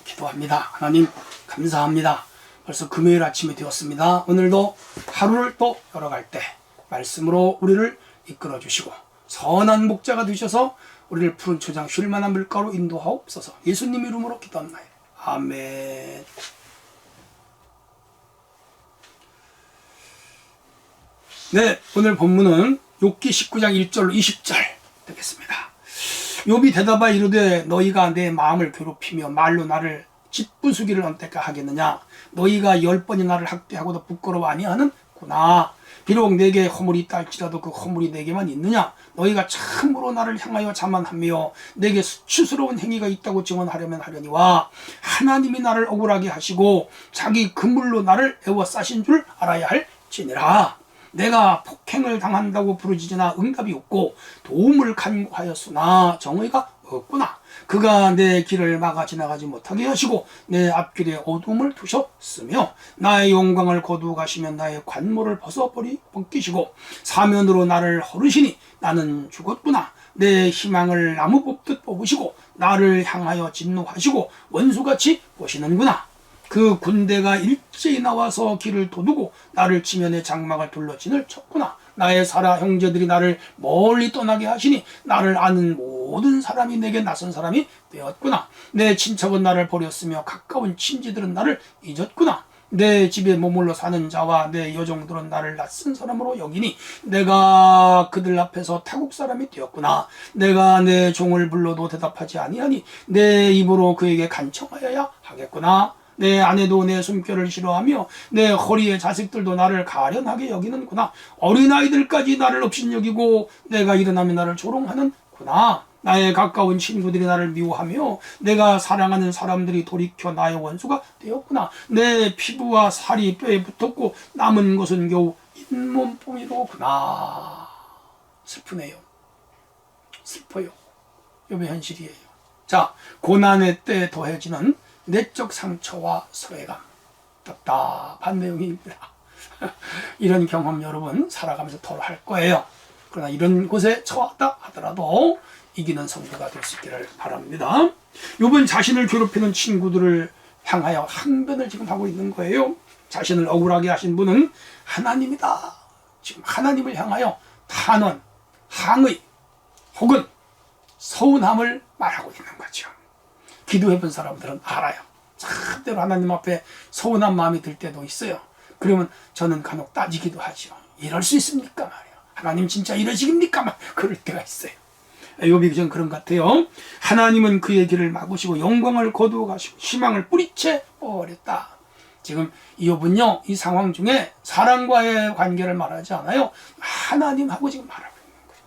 기도합니다. 하나님 감사합니다. 벌써 금요일 아침이 되었습니다. 오늘도 하루를 또 열어갈 때 말씀으로 우리를 이끌어 주시고 선한 목자가 되셔서 우리를 푸른 초장 쉴만한 물가로 인도하옵소서. 예수님 이름으로 기도합나이다. 아멘. 네, 오늘 본문은 욥기 19장 1절로 20절 되겠습니다. 욥이 대답하여 이르되 너희가 내 마음을 괴롭히며 말로 나를 짓부수기를 언제까 하겠느냐. 너희가 10번이 나를 학대하고도 부끄러워 아니하는구나. 비록 내게 허물이 있다 할지라도 그 허물이 내게만 있느냐. 너희가 참으로 나를 향하여 자만하며 내게 수치스러운 행위가 있다고 증언하려면 하려니와 하나님이 나를 억울하게 하시고 자기 그물로 나를 에워싸신 줄 알아야 할지니라. 내가 폭행을 당한다고 부르짖으나 응답이 없고 도움을 간구하였으나 정의가 없구나. 그가 내 길을 막아 지나가지 못하게 하시고 내 앞길에 어둠을 두셨으며 나의 영광을 거두어 가시면 나의 관모를 벗기시고 사면으로 나를 허르시니 나는 죽었구나. 내 희망을 나무 뽑듯 뽑으시고 나를 향하여 진노하시고 원수같이 보시는구나. 그 군대가 일제히 나와서 길을 도두고 나를 치며 내 장막을 둘러 진을 쳤구나. 나의 사라 형제들이 나를 멀리 떠나게 하시니 나를 아는 모든 사람이 내게 낯선 사람이 되었구나. 내 친척은 나를 버렸으며 가까운 친지들은 나를 잊었구나. 내 집에 머물러 사는 자와 내 여종들은 나를 낯선 사람으로 여기니 내가 그들 앞에서 타국 사람이 되었구나. 내가 내 종을 불러도 대답하지 아니하니 내 입으로 그에게 간청하여야 하겠구나. 내 아내도 내 숨결을 싫어하며 내 허리의 자식들도 나를 가련하게 여기는구나. 어린아이들까지 나를 업신여기고 내가 일어나면 나를 조롱하는구나. 나의 가까운 친구들이 나를 미워하며 내가 사랑하는 사람들이 돌이켜 나의 원수가 되었구나. 내 피부와 살이 뼈에 붙었고 남은 것은 겨우 잇몸뿐이로구나. 슬프네요. 슬퍼요. 욥의 현실이에요. 자, 고난의 때 더해지는 내적 상처와 소외감, 답답한 내용입니다. 이런 경험 여러분 살아가면서 덜 할 거예요. 그러나 이런 곳에 처하다 하더라도 이기는 성도가 될 수 있기를 바랍니다. 욥은 자신을 괴롭히는 친구들을 향하여 항변을 지금 하고 있는 거예요. 자신을 억울하게 하신 분은 하나님이다. 지금 하나님을 향하여 탄원, 항의 혹은 서운함을 말하고 있는 거죠. 기도해본 사람들은 알아요. 참대로 하나님 앞에 서운한 마음이 들 때도 있어요. 그러면 저는 간혹 따지기도 하죠. 이럴 수 있습니까 말이에요. 하나님 진짜 이러시겠습니까 말 그럴 때가 있어요. 욥이 좀 그런 것 같아요. 하나님은 그의 길을 막으시고 영광을 거두어 가시고 희망을 뿌리채 버렸다. 지금 욥은요 이 상황 중에 사람과의 관계를 말하지 않아요. 하나님하고 지금 말하고 있는 거예요.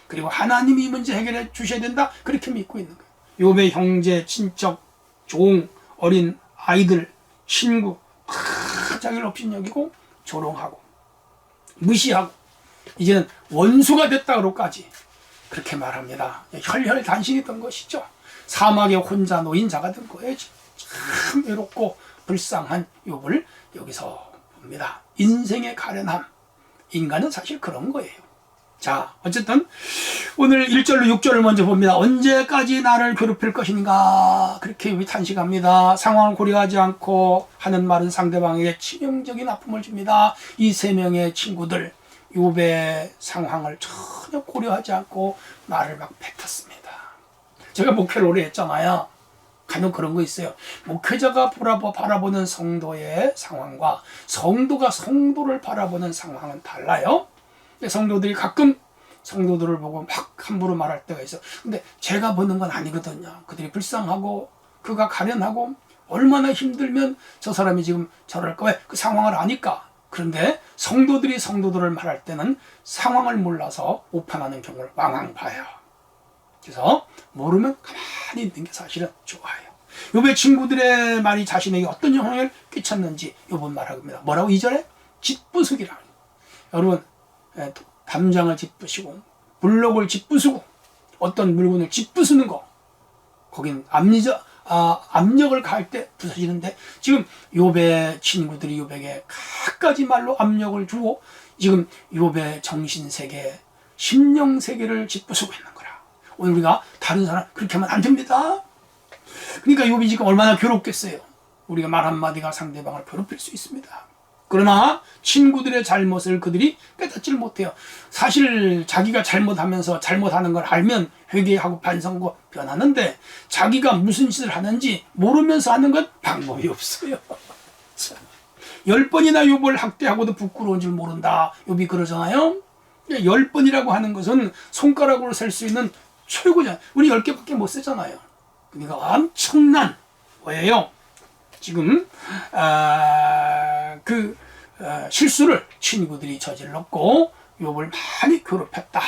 그리고 하나님이 이 문제 해결해 주셔야 된다 그렇게 믿고 있는 거예요. 욥의 형제, 친척, 종, 어린 아이들, 친구 다 자기를 업신여기고 조롱하고 무시하고 이제는 원수가 됐다고까지 그렇게 말합니다. 혈혈단신이던 것이죠. 사막에 혼자 놓인 자가 된 거예요. 참 외롭고 불쌍한 욥을 여기서 봅니다. 인생의 가련함, 인간은 사실 그런 거예요. 자, 어쨌든 오늘 1절로 6절을 먼저 봅니다. 언제까지 나를 괴롭힐 것인가 그렇게 욥이 탄식합니다. 상황을 고려하지 않고 하는 말은 상대방에게 치명적인 아픔을 줍니다. 이 세 명의 친구들 욥의 상황을 전혀 고려하지 않고 말을 막 뱉었습니다. 제가 목회를 오래 했잖아요. 간혹 그런 거 있어요. 목회자가 바라보는 성도의 상황과 성도가 성도를 바라보는 상황은 달라요. 성도들이 가끔 성도들을 보고 막 함부로 말할 때가 있어. 근데 제가 보는 건 아니거든요. 그들이 불쌍하고 그가 가련하고 얼마나 힘들면 저 사람이 지금 저럴까 왜 그 상황을 아니까. 그런데 성도들이 성도들을 말할 때는 상황을 몰라서 오판하는 경우를 왕왕 봐요. 그래서 모르면 가만히 있는 게 사실은 좋아요. 욥의 친구들의 말이 자신에게 어떤 영향을 끼쳤는지 욥은 말합니다. 뭐라고 2절에? 짓부수기라. 여러분 담장을 짓부시고 블록을 짓부수고 어떤 물건을 짓부수는 거 거긴 압력을 가할 때 부서지는데 지금 욥의 친구들이 욥에게 갖가지 말로 압력을 주고 지금 욥의 정신세계 심령세계를 짓부수고 있는 거라. 오늘 우리가 다른 사람 그렇게 하면 안 됩니다. 그러니까 욥이 지금 얼마나 괴롭겠어요. 우리가 말 한마디가 상대방을 괴롭힐 수 있습니다. 그러나 친구들의 잘못을 그들이 깨닫지를 못해요. 사실 자기가 잘못하면서 잘못하는 걸 알면 회개하고 반성하고 변하는데 자기가 무슨 짓을 하는지 모르면서 하는 건 방법이 없어요. 10번이나 욥을 학대하고도 부끄러운 줄 모른다. 욥이 그러잖아요. 10번이라고 하는 것은 손가락으로 셀 수 있는 최고잖아요. 우리 10개밖에 못 세잖아요. 그러니까 엄청난 뭐예요? 지금 실수를 친구들이 저질렀고 욥을 많이 괴롭혔다.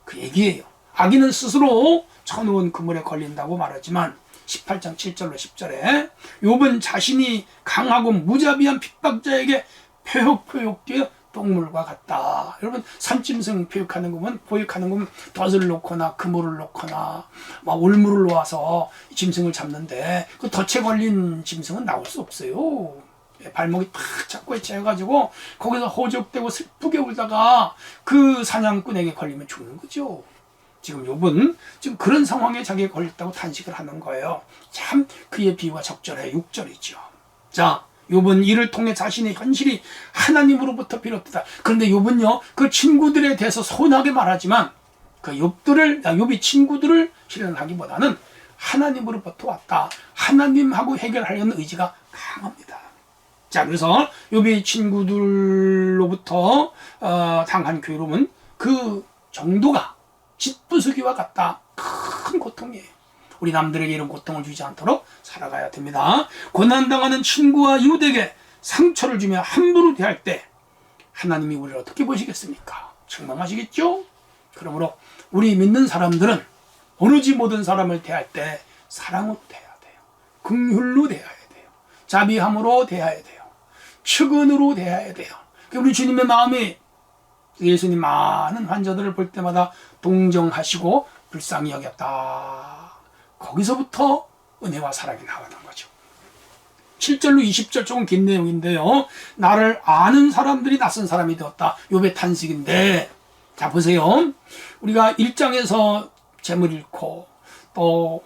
그 얘기예요. 악인은 스스로 쳐놓은 그물에 걸린다고 말하지만 18장 7절로 10절에 욥은 자신이 강하고 무자비한 핍박자에게 표욕되어 동물과 같다. 여러분 산짐승 포획하는 거면 덫을 놓거나 그물을 놓거나 막 올물을 놓아서 짐승을 잡는데 그 덫에 걸린 짐승은 나올 수 없어요. 발목이 탁 잡고 채가지고 거기서 호적되고 슬프게 울다가 그 사냥꾼에게 걸리면 죽는 거죠. 지금 욥은 지금 그런 상황에 자기가 걸렸다고 탄식을 하는 거예요. 참 그의 비유가 적절해. 6절이죠. 자, 욥은 이를 통해 자신의 현실이 하나님으로부터 비롯되다. 그런데 욥은요, 그 친구들에 대해서 소원하게 말하지만 그 욥이 친구들을 실현하기보다는 하나님으로부터 왔다. 하나님하고 해결하려는 의지가 강합니다. 자, 그래서 욥이 친구들로부터 당한 괴로움은 그 정도가 짓부수기와 같다. 큰 고통이에요. 우리 남들에게 이런 고통을 주지 않도록 살아가야 됩니다. 고난당하는 친구와 이웃에게 상처를 주며 함부로 대할 때 하나님이 우리를 어떻게 보시겠습니까? 책망하시겠죠? 그러므로 우리 믿는 사람들은 어느지 모든 사람을 대할 때 사랑으로 대해야 돼요. 긍휼로 대해야 돼요. 자비함으로 대해야 돼요. 측은으로 대해야 돼요. 우리 주님의 마음이 예수님 많은 환자들을 볼 때마다 동정하시고 불쌍히 여겼다. 거기서부터 은혜와 사랑이 나오는 거죠. 7절로 20절 조금 긴 내용인데요. 나를 아는 사람들이 낯선 사람이 되었다. 욥의 탄식인데, 자 보세요. 우리가 1장에서 재물 잃고 또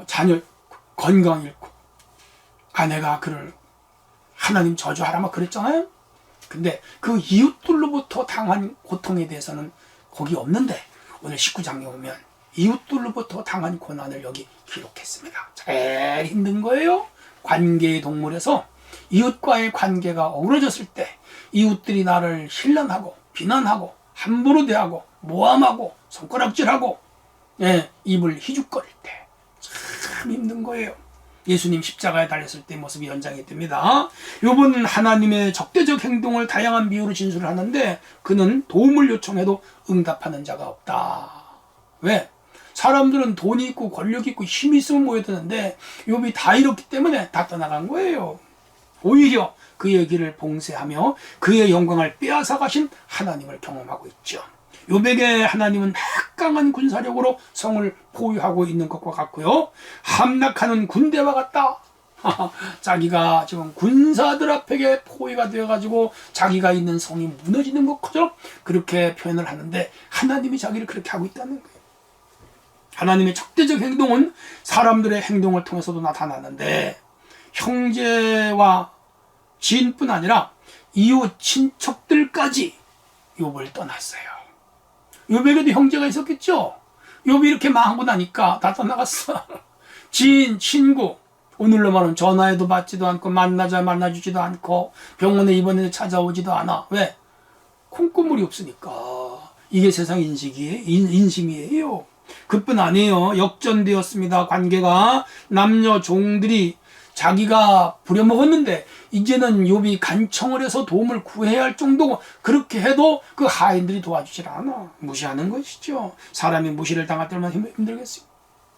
자녀 건강 잃고 아내가 그를 하나님 저주하라 막 그랬잖아요. 근데 그 이웃들로부터 당한 고통에 대해서는 거기 없는데 오늘 19장에 오면 이웃들로부터 당한 고난을 여기 기록했습니다. 제일 힘든 거예요. 관계의 동물에서 이웃과의 관계가 어우러졌을 때 이웃들이 나를 신란하고 비난하고 함부로 대하고 모함하고 손가락질하고 입을 희죽거릴 때 참 힘든 거예요. 예수님 십자가에 달렸을 때 모습이 연장이 됩니다. 욥은 하나님의 적대적 행동을 다양한 비유로 진술을 하는데 그는 도움을 요청해도 응답하는 자가 없다. 왜? 사람들은 돈이 있고 권력이 있고 힘이 있으면 모여드는데 욥이 다 잃었기 때문에 다 떠나간 거예요. 오히려 그의 길을 봉쇄하며 그의 영광을 빼앗아 가신 하나님을 경험하고 있죠. 욥에게 하나님은 막강한 군사력으로 성을 포위하고 있는 것과 같고요. 함락하는 군대와 같다. 자기가 지금 군사들 앞에 포위가 되어가지고 자기가 있는 성이 무너지는 것처럼 그렇게 표현을 하는데 하나님이 자기를 그렇게 하고 있다는 거예요. 하나님의 적대적 행동은 사람들의 행동을 통해서도 나타나는데 형제와 지인뿐 아니라 이웃 친척들까지 욥을 떠났어요. 욥에게도 형제가 있었겠죠. 욥이 이렇게 망하고 나니까 다 떠나갔어. 지인, 친구, 오늘로 말하면 전화해도 받지도 않고 만나주지도 않고 병원에 입원해도 찾아오지도 않아. 왜? 콩고물이 없으니까. 이게 세상 인심이에요. 그뿐 아니에요. 역전되었습니다. 관계가 남녀 종들이 자기가 부려먹었는데 이제는 욥이 간청을 해서 도움을 구해야 할 정도고 그렇게 해도 그 하인들이 도와주질 않아. 무시하는 것이죠. 사람이 무시를 당할 때만 힘들겠어요.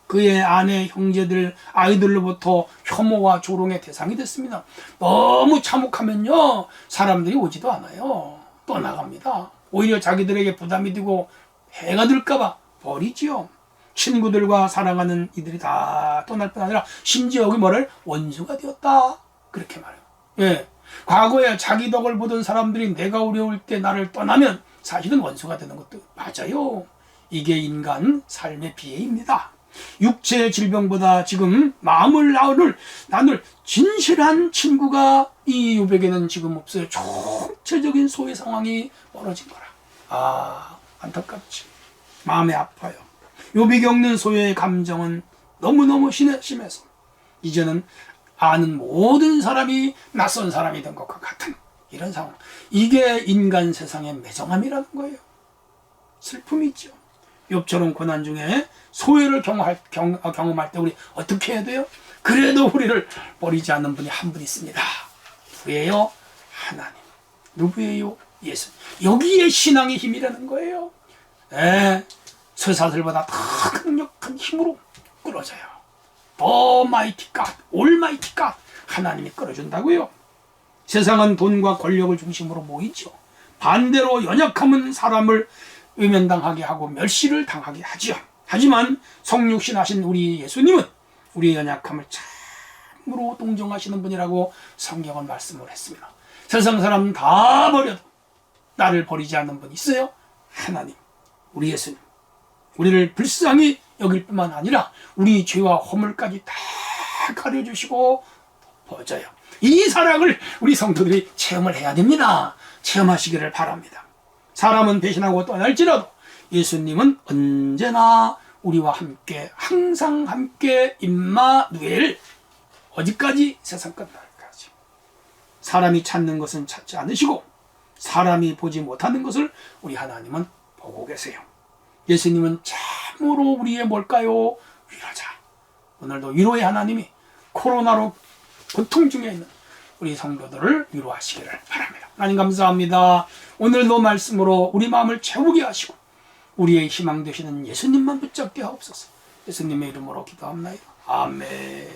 그의 아내, 형제들, 아이들로부터 혐오와 조롱의 대상이 됐습니다. 너무 참혹하면요 사람들이 오지도 않아요. 떠나갑니다. 오히려 자기들에게 부담이 되고 해가 들까봐 버리지요. 친구들과 사랑하는 이들이 다 떠날 뿐 아니라 심지어 여기 뭐를 원수가 되었다 그렇게 말해요. 예, 과거에 자기 덕을 보던 사람들이 내가 어려울 때 나를 떠나면 사실은 원수가 되는 것도 맞아요. 이게 인간 삶의 비애입니다. 육체의 질병보다 지금 마음을 나눌 진실한 친구가 이 욥에게는 지금 없어요. 총체적인 소외 상황이 벌어진 거라. 아, 안타깝지. 마음이 아파요. 욥이 겪는 소외의 감정은 너무너무 심해서 이제는 아는 모든 사람이 낯선 사람이 된 것과 같은 이런 상황. 이게 인간 세상의 매정함이라는 거예요. 슬픔이 있죠. 욥처럼 고난 중에 소외를 경험할 때 우리 어떻게 해야 돼요? 그래도 우리를 버리지 않는 분이 한 분 있습니다. 누구예요? 하나님. 누구예요? 예수. 여기에 신앙의 힘이라는 거예요. 쇠사슬보다 더 강력한 힘으로 끌어져요. The mighty God, Almighty God. 하나님이 끌어준다고요. 세상은 돈과 권력을 중심으로 모이죠. 반대로 연약함은 사람을 외면당하게 하고 멸시를 당하게 하죠. 하지만 성육신하신 우리 예수님은 우리의 연약함을 참으로 동정하시는 분이라고 성경은 말씀을 했습니다. 세상 사람 다 버려도 나를 버리지 않는 분이 있어요. 하나님, 우리 예수님. 우리를 불쌍히 여길 뿐만 아니라 우리 죄와 허물까지 다 가려주시고 덮어줘요. 이 사랑을 우리 성도들이 체험을 해야 됩니다. 체험하시기를 바랍니다. 사람은 배신하고 떠날지라도 예수님은 언제나 우리와 함께 항상 함께 임마누엘 어디까지? 세상 끝날까지. 사람이 찾는 것은 찾지 않으시고 사람이 보지 못하는 것을 우리 하나님은 보고 계세요. 예수님은 참으로 우리의 뭘까요? 위로자. 오늘도 위로의 하나님이 코로나로 고통 중에 있는 우리 성도들을 위로하시기를 바랍니다. 하나님 감사합니다. 오늘도 말씀으로 우리 마음을 채우게 하시고 우리의 희망 되시는 예수님만 붙잡게 하옵소서. 예수님의 이름으로 기도합니다. 아멘.